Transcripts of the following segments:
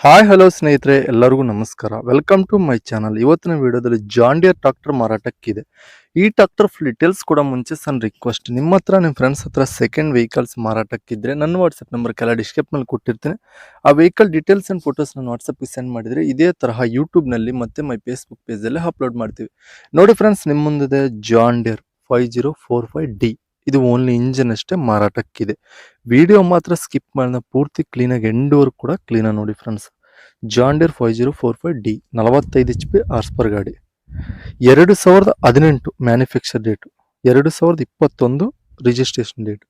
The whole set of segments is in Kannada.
ಹಾಯ್ ಹಲೋ ಸ್ನೇಹಿತರೆ, ಎಲ್ಲರಿಗೂ ನಮಸ್ಕಾರ. Welcome to my channel. ಇವತ್ತಿನ ವಿಡಿಯೋದಲ್ಲಿ ಜಾನ್ ಡಿಯರ್ ಟ್ರಾಕ್ಟರ್ ಮಾರಾಟಕ್ಕಿದೆ. ಈ ಟ್ರಾಕ್ಟರ್ ಡೀಟೇಲ್ಸ್ ಕೂಡ ಮುಂಚೆ ಸಣ್ಣ ರಿಕ್ವೆಸ್ಟ್, ನಿಮ್ಮ ಹತ್ರ ನಿಮ್ಮ ಫ್ರೆಂಡ್ಸ್ ಹತ್ರ ಸೆಕೆಂಡ್ ವೆಹಿಕಲ್ಸ್ ಮಾರಾಟಕ್ಕಿದ್ರೆ ನನ್ನ ವಾಟ್ಸಪ್ ನಂಬರ್ ಕೆಲ ಡಿಸ್ಕ್ರಿಪ್ಷನಲ್ಲಿ ಕೊಟ್ಟಿರ್ತೀನಿ. ಆ ವೆಹಿಕಲ್ ಡೀಟೇಲ್ಸ್ ಅಂಡ್ ಫೋಟೋಸ್ ನಾನು ವಾಟ್ಸಪ್ಗೆ ಸೆಂಡ್ ಮಾಡಿದರೆ ಇದೇ ತರಹ ಯೂಟ್ಯೂಬ್ನಲ್ಲಿ ಮತ್ತೆ ಮೈ ಫೇಸ್ಬುಕ್ ಪೇಜಲ್ಲಿ ಅಪ್ಲೋಡ್ ಮಾಡ್ತೀವಿ. ನೋಡಿ ಫ್ರೆಂಡ್ಸ್, ನಿಮ್ಮ ಮುಂದಿದೆ ಜಾನ್ ಡಿಯರ್ 5045D. ಇದು ಓನ್ಲಿ ಇಂಜಿನ್ ಅಷ್ಟೇ ಮಾರಾಟಕ್ಕಿದೆ. ವಿಡಿಯೋ ಮಾತ್ರ ಸ್ಕಿಪ್ ಮಾಡಿದ ಪೂರ್ತಿ ಕ್ಲೀನಾಗಿ ಎಂಡ್ವರೆಗೂ ಕೂಡ ಕ್ಲೀನಾಗಿ ನೋಡಿ friends. John Deere 5045D 45 HP horse power ಗಾಡಿ. 2018 manufacture date, 2021 registration date.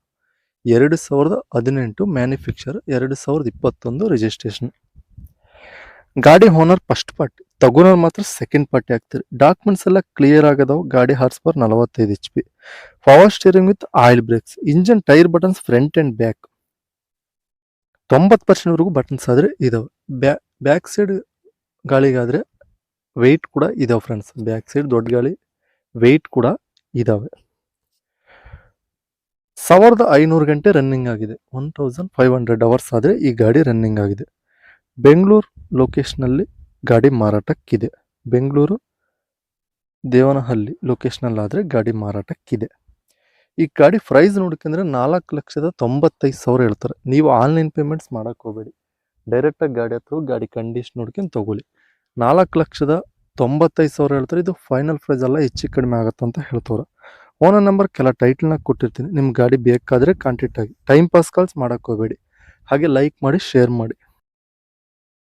2018 manufacture, 2021 registration. ಗಾಡಿ ಓನರ್ ಫಸ್ಟ್ ಪಾರ್ಟಿ, ತಗೋನರ್ ಮಾತ್ರ ಸೆಕೆಂಡ್ ಪಾರ್ಟಿ ಆಗ್ತಾರೆ. ಡಾಕ್ಯುಮೆಂಟ್ಸ್ ಎಲ್ಲ ಕ್ಲಿಯರ್ ಆಗದವು. ಗಾಡಿ horse power 45 HP. Power steering with oil brakes. Engine tyre buttons front and back 90% ವರೆಗೂ ಬಟನ್ಸ್ ಆದ್ರೆ ಇದಾವೆ. ಬ್ಯಾಕ್ ಸೈಡ್ ಗಾಳಿಗಾದ್ರೆ ವೆಯ್ಟ್ ಕೂಡ ಇದಾವೆ ಫ್ರೆಂಡ್ಸ್. ಬ್ಯಾಕ್ ಸೈಡ್ ದೊಡ್ಡ ಗಾಳಿ ವೆಯ್ಟ್ ಕೂಡ ಇದಾವೆ. 1500 ಗಂಟೆ ರನ್ನಿಂಗ್ ಆಗಿದೆ. 1500 ಅವರ್ಸ್ ಆದ್ರೆ ಈ ಗಾಡಿ ರನ್ನಿಂಗ್ ಆಗಿದೆ. ಬೆಂಗಳೂರು ಲೊಕೇಶನಲ್ಲಿ ಗಾಡಿ ಮಾರಾಟಕ್ಕಿದೆ. ಬೆಂಗಳೂರು ದೇವನಹಳ್ಳಿ ಲೊಕೇಶನಲ್ಲಿ ಆದರೆ ಗಾಡಿ ಮಾರಾಟಕ್ಕಿದೆ. ಈ ಗಾಡಿ ಪ್ರೈಸ್ ನೋಡ್ಕೊಂಡ್ರೆ 4,95,000 ಹೇಳ್ತಾರೆ. ನೀವು ಆನ್ಲೈನ್ ಪೇಮೆಂಟ್ಸ್ ಮಾಡಕ್ಕೆ ಹೋಗಬೇಡಿ, ಡೈರೆಕ್ಟಾಗಿ ಗಾಡಿ ಹತ್ರ ಗಾಡಿ ಕಂಡೀಷನ್ ನೋಡ್ಕೊಂಡು ತಗೊಳ್ಳಿ. 4,95,000 ಹೇಳ್ತಾರೆ. ಇದು ಫೈನಲ್ ಪ್ರೈಸ್ ಅಲ್ಲ, ಹೆಚ್ಚು ಕಡಿಮೆ ಆಗುತ್ತೆ ಅಂತ ಹೇಳ್ತವ್ರೆ. ಓನರ್ ನಂಬರ್ ಕೆಲ ಟೈಟಲ್ನಾಗ ಕೊಟ್ಟಿರ್ತೀನಿ. ನಿಮ್ಮ ಗಾಡಿ ಬೇಕಾದರೆ ಕಾಂಟ್ಯಾಕ್ಟ್ ಆಗಿ. ಟೈಮ್ ಪಾಸ್ ಕಾಲ್ಸ್ ಮಾಡಕ್ಕೆ ಹೋಗಬೇಡಿ. ಹಾಗೆ ಲೈಕ್ ಮಾಡಿ, ಶೇರ್ ಮಾಡಿ.